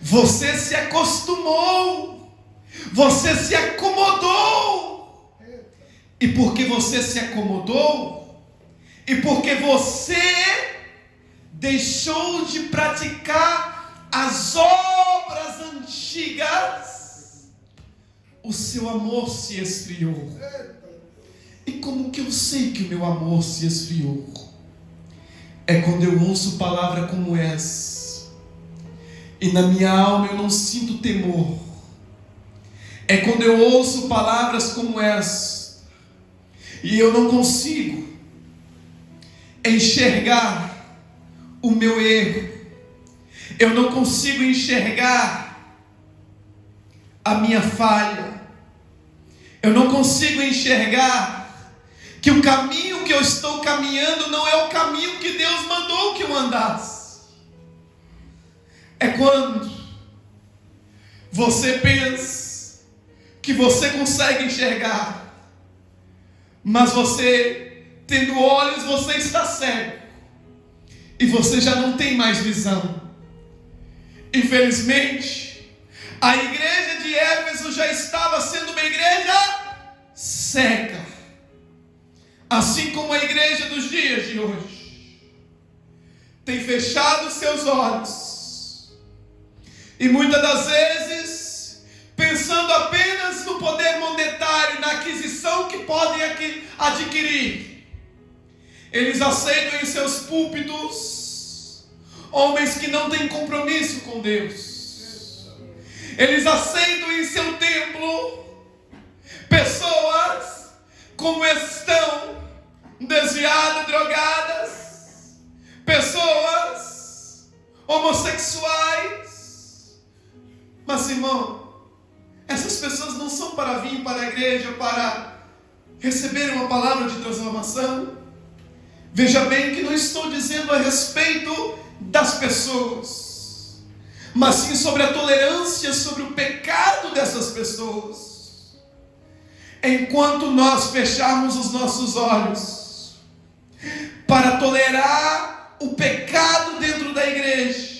Você se acostumou, você se acomodou. E porque você se acomodou, e porque você deixou de praticar as obras antigas, o seu amor se esfriou. E como que eu sei que o meu amor se esfriou? É quando eu ouço palavra como essa, e na minha alma eu não sinto temor. É quando eu ouço palavras como essa, e eu não consigo enxergar o meu erro, eu não consigo enxergar a minha falha, eu não consigo enxergar que o caminho que eu estou caminhando não é o caminho que Deus mandou que eu andasse. É quando você pensa que você consegue enxergar, mas você, tendo olhos, você está cego, e você já não tem mais visão. Infelizmente, a igreja de Éfeso já estava sendo uma igreja cega, assim como a igreja dos dias de hoje tem fechado seus olhos, e muitas das vezes pensando apenas no poder monetário, na aquisição que podem adquirir, eles aceitam em seus púlpitos homens que não têm compromisso com Deus. Eles aceitam em seu templo pessoas como estão desviadas, drogadas, pessoas homossexuais. Mas, irmão, essas pessoas não são para vir para a igreja para receber uma palavra de transformação. Veja bem que não estou dizendo a respeito das pessoas, mas sim sobre a tolerância, sobre o pecado dessas pessoas. Enquanto nós fecharmos os nossos olhos para tolerar o pecado dentro da igreja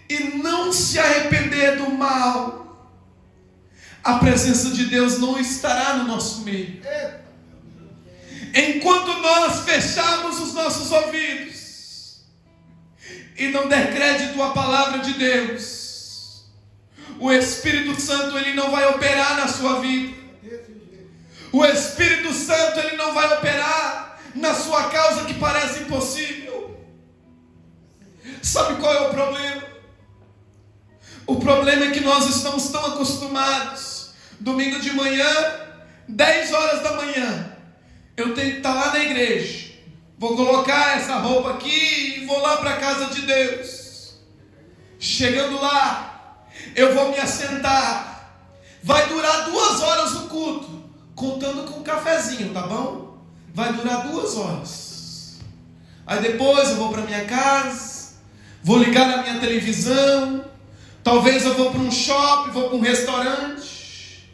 e não se arrepender do mal, a presença de Deus não estará no nosso meio. Enquanto nós fecharmos os nossos ouvidos e não der crédito à palavra de Deus, o Espírito Santo ele não vai operar na sua vida. O Espírito Santo ele não vai operar na sua causa que parece impossível. Sabe qual é o problema? O problema é que nós estamos tão acostumados. Domingo de manhã, 10 horas da manhã, eu tenho que estar lá na igreja. Vou colocar essa roupa aqui e vou lá para a casa de Deus. Chegando lá, eu vou me assentar. Vai durar 2 horas o culto, contando com um cafezinho, tá bom? Vai durar 2 horas. Aí depois eu vou para minha casa, vou ligar na minha televisão, talvez eu vou para um shopping, vou para um restaurante,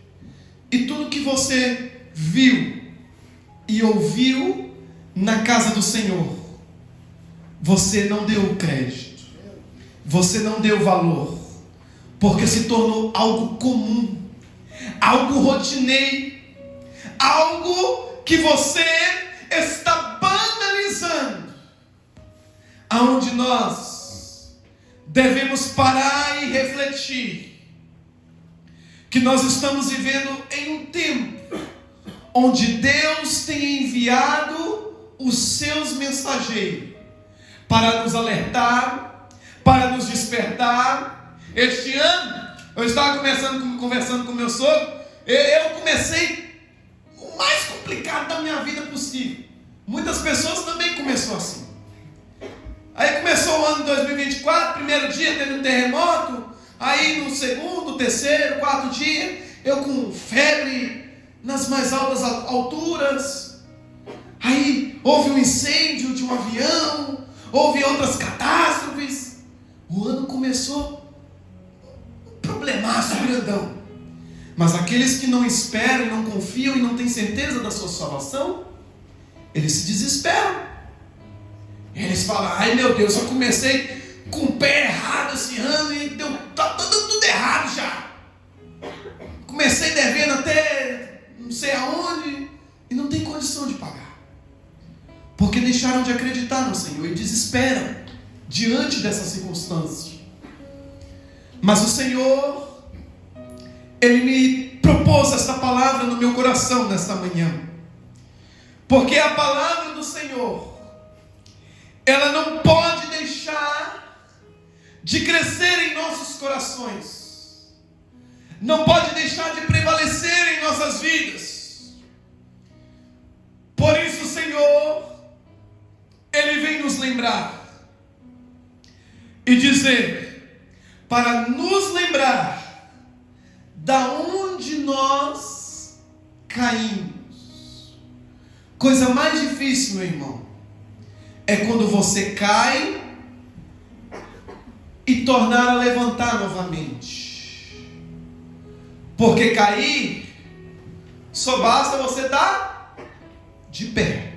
e tudo que você viu e ouviu na casa do Senhor, você não deu crédito, você não deu valor, porque se tornou algo comum, algo rotineiro, algo que você está banalizando, aonde nós devemos parar e refletir que nós estamos vivendo em um tempo onde Deus tem enviado os seus mensageiros para nos alertar, para nos despertar. Este ano, eu estava conversando com meu sogro, eu comecei o mais complicado da minha vida possível. Muitas pessoas também começaram assim. Aí começou o ano de 2024, primeiro dia teve um terremoto, aí no segundo, terceiro, quarto dia, eu com febre nas mais altas alturas, aí houve um incêndio de um avião, houve outras catástrofes. O ano começou um problemaço grandão. Mas aqueles que não esperam, não confiam e não têm certeza da sua salvação, eles se desesperam. Eles falam: ai meu Deus, eu comecei com o pé errado esse ano e tá dando tudo errado já. Comecei devendo até não sei aonde e não tem condição de pagar. Porque deixaram de acreditar no Senhor e desesperam diante dessas circunstâncias. Mas o Senhor, Ele me propôs esta palavra no meu coração nesta manhã. Porque a palavra do Senhor, ela não pode deixar de crescer em nossos corações. Não pode deixar de prevalecer em nossas vidas. Por isso o Senhor, Ele vem nos lembrar e dizer, para nos lembrar da onde nós caímos. Coisa mais difícil, meu irmão, é quando você cai e tornar a levantar novamente. Porque cair só basta você estar de pé.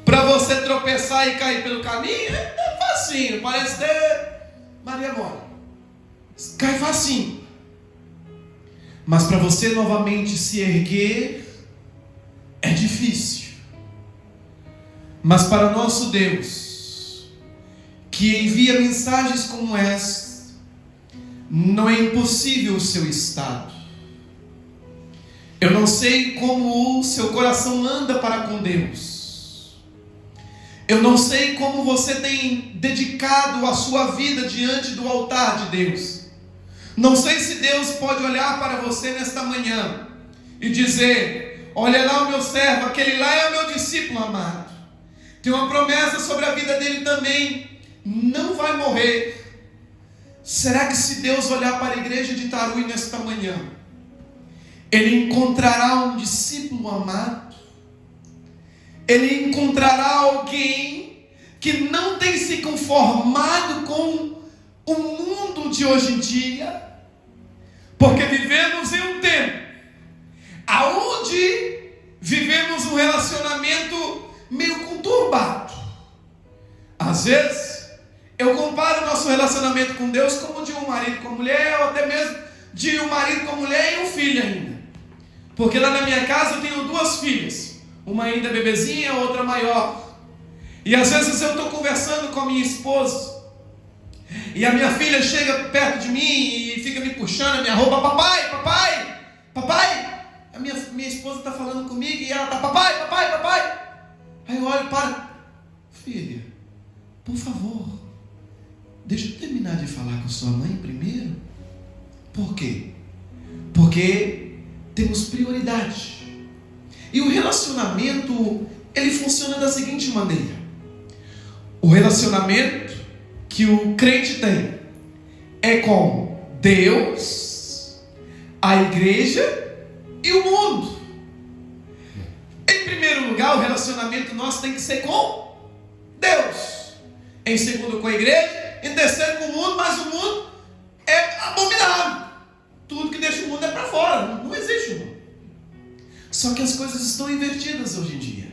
Para você tropeçar e cair pelo caminho é facinho, parece ter Maria Mole. Cai facinho. Mas para você novamente se erguer é difícil. Mas para nosso Deus, que envia mensagens como esta, não é impossível o seu estado. Eu não sei como o seu coração anda para com Deus. Eu não sei como você tem dedicado a sua vida diante do altar de Deus. Não sei se Deus pode olhar para você nesta manhã e dizer: olha lá o meu servo, aquele lá é o meu discípulo amado. Tem uma promessa sobre a vida dele também, não vai morrer. Será que se Deus olhar para a igreja de Itaruí nesta manhã, Ele encontrará um discípulo amado? Ele encontrará alguém que não tem se conformado com o mundo de hoje em dia? Porque vivemos em um tempo aonde vivemos um relacionamento meio conturbado. Às vezes eu comparo o nosso relacionamento com Deus como de um marido com a mulher, ou até mesmo de um marido com a mulher e um filho ainda. Porque lá na minha casa eu tenho 2 filhas, uma ainda bebezinha, outra maior. E às vezes eu estou conversando com a minha esposa e a minha filha chega perto de mim e fica me puxando a minha roupa: papai, papai, papai. A minha esposa está falando comigo e ela está: papai, papai, papai. Aí eu olho para: filha, por favor, deixa eu terminar de falar com sua mãe primeiro. Por quê? Porque temos prioridade. E o relacionamento, ele funciona da seguinte maneira: o relacionamento que o crente tem é com Deus, a igreja e o mundo. Em primeiro lugar, o relacionamento nosso tem que ser com Deus. Em segundo, com a igreja. Em terceiro, com o mundo. Mas o mundo é abominável. Tudo que deixa o mundo é para fora. Não existe o mundo. Só que as coisas estão invertidas hoje em dia.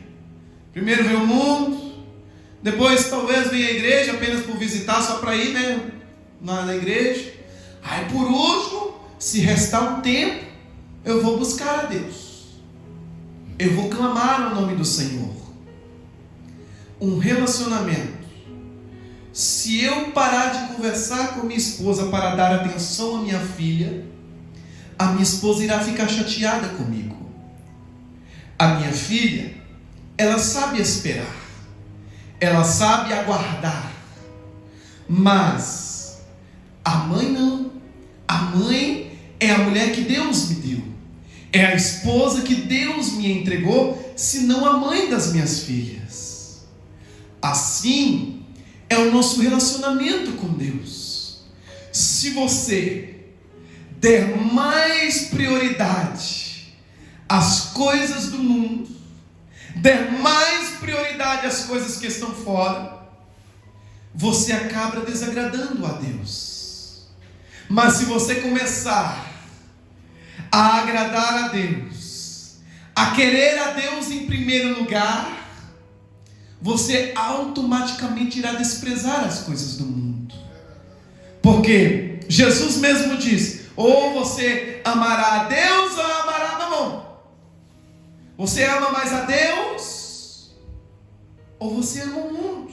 Primeiro vem o mundo, depois talvez venha a igreja apenas por visitar, só para ir, né, na igreja. Aí por último, se restar um tempo, eu vou buscar a Deus. Eu vou clamar ao nome do Senhor. Um relacionamento. Se eu parar de conversar com minha esposa para dar atenção à minha filha, a minha esposa irá ficar chateada comigo. A minha filha, ela sabe esperar, ela sabe aguardar, mas a mãe não. A mãe é a mulher que Deus me deu, é a esposa que Deus me entregou, senão a mãe das minhas filhas. Assim é o nosso relacionamento com Deus. Se você der mais prioridade às coisas do mundo, der mais prioridade às coisas que estão fora, você acaba desagradando a Deus. Mas se você começar a agradar a Deus, a querer a Deus em primeiro lugar, você automaticamente irá desprezar as coisas do mundo. Porque Jesus mesmo disse: ou você amará a Deus ou amará Mamon. Você ama mais a Deus ou você ama o mundo?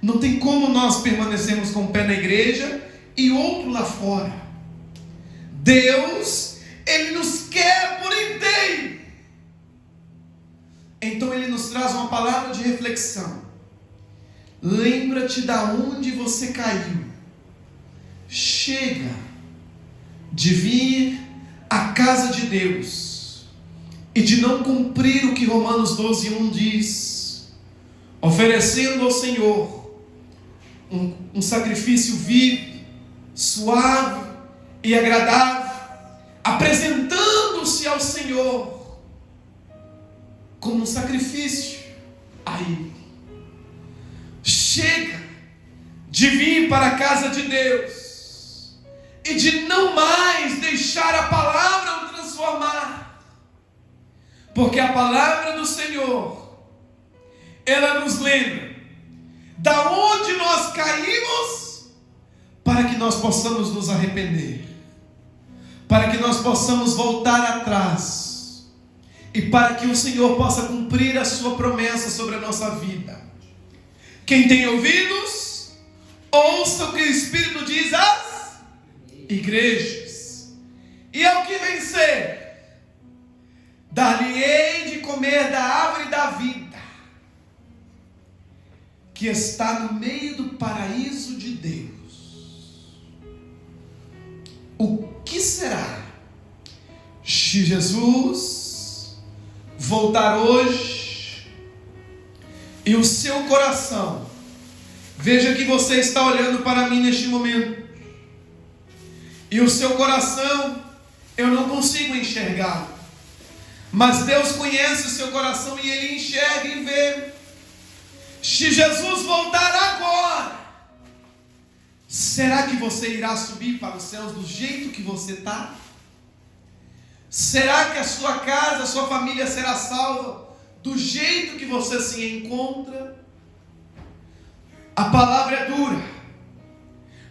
Não tem como nós permanecermos com o pé na igreja e outro lá fora. Deus, Ele nos quer por inteiro. Então Ele nos traz uma palavra de reflexão. Lembra-te da onde você caiu. Chega de vir à casa de Deus e de não cumprir o que Romanos 12:1 diz, oferecendo ao Senhor um sacrifício vivo, suave e agradável, apresentando-se ao Senhor como um sacrifício a Ele. Chega de vir para a casa de Deus e de não mais deixar a palavra o transformar, porque a palavra do Senhor, ela nos lembra da onde nós caímos, para que nós possamos nos arrepender, para que nós possamos voltar atrás e para que o Senhor possa cumprir a sua promessa sobre a nossa vida. Quem tem ouvidos, ouça o que o Espírito diz às igrejas. E ao que vencer, dar-lhe-ei de comer da árvore da vida, que está no meio do paraíso de Deus. O que será se Jesus voltar hoje e o seu coração, veja que você está olhando para mim neste momento, e o seu coração eu não consigo enxergar, mas Deus conhece o seu coração e Ele enxerga e vê. Se Jesus voltar agora, será que você irá subir para os céus do jeito que você está? Será que a sua casa, a sua família será salva do jeito que você se encontra? A palavra é dura,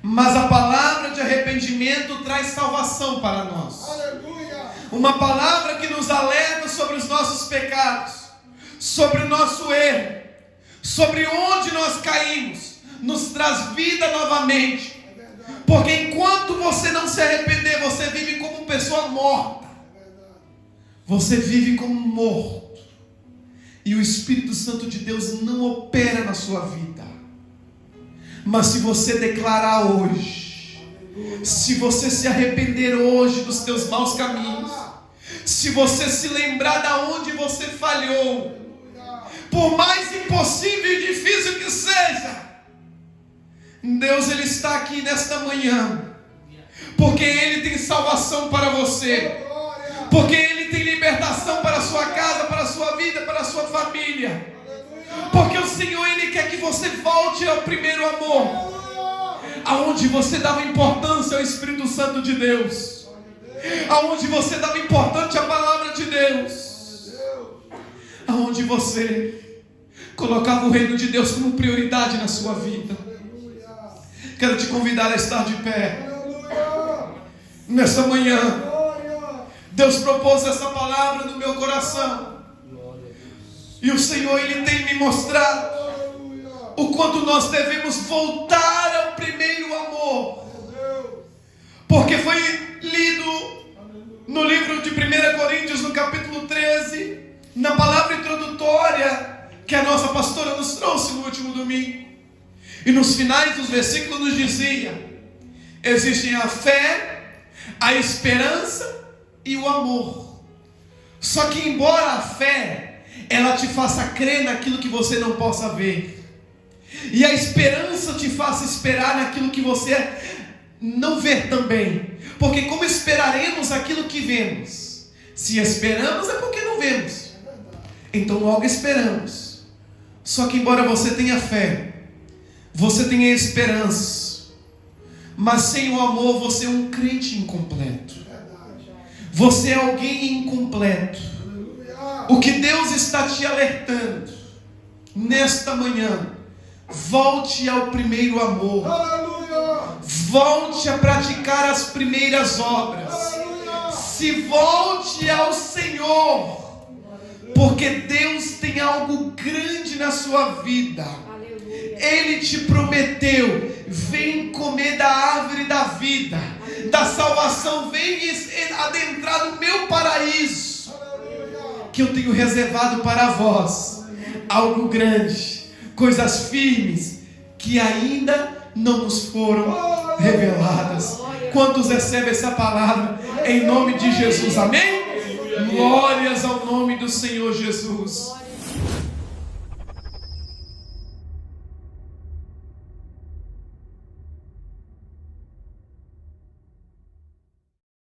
mas a palavra de arrependimento traz salvação para nós. Aleluia! Uma palavra que nos alerta sobre os nossos pecados, sobre o nosso erro, sobre onde nós caímos, nos traz vida novamente. Porque enquanto você não se arrepender, você vive como pessoa morta. Você vive como morto. E o Espírito Santo de Deus não opera na sua vida. Mas se você declarar hoje, se você se arrepender hoje dos teus maus caminhos, se você se lembrar da onde você falhou, por mais impossível e difícil que seja, Deus, Ele está aqui nesta manhã, porque Ele tem salvação para você, porque Ele tem libertação para a sua casa, para a sua vida, para a sua família, porque o Senhor, Ele quer que você volte ao primeiro amor, aonde você dava importância ao Espírito Santo de Deus, aonde você dava importância à palavra de Deus, aonde você colocava o reino de Deus como prioridade na sua vida. Quero te convidar a estar de pé nessa manhã. Deus propôs essa palavra no meu coração, e o Senhor, Ele tem me mostrado o quanto nós devemos voltar ao primeiro amor, porque foi lido no livro de 1 Coríntios, no capítulo 13, na palavra introdutória que a nossa pastora nos trouxe no último domingo, e nos finais dos versículos nos dizia: existem a fé, a esperança e o amor. Só que embora a fé, ela te faça crer naquilo que você não possa ver, e a esperança te faça esperar naquilo que você não vê também, porque como esperaremos aquilo que vemos? Se esperamos é porque não vemos, então logo esperamos. Só que embora você tenha fé, você tenha esperança, mas sem o amor você é um crente incompleto, você é alguém incompleto. O que Deus está te alertando nesta manhã: volte ao primeiro amor. Volte a praticar as primeiras obras. Se volte ao Senhor, porque Deus tem algo grande na sua vida. Ele te prometeu: vem comer da árvore da vida, da salvação, vem adentrar no meu paraíso, que eu tenho reservado para vós. Algo grande, coisas firmes, que ainda não nos foram reveladas. Quantos recebem essa palavra em nome de Jesus? Amém? Glórias ao nome do Senhor Jesus.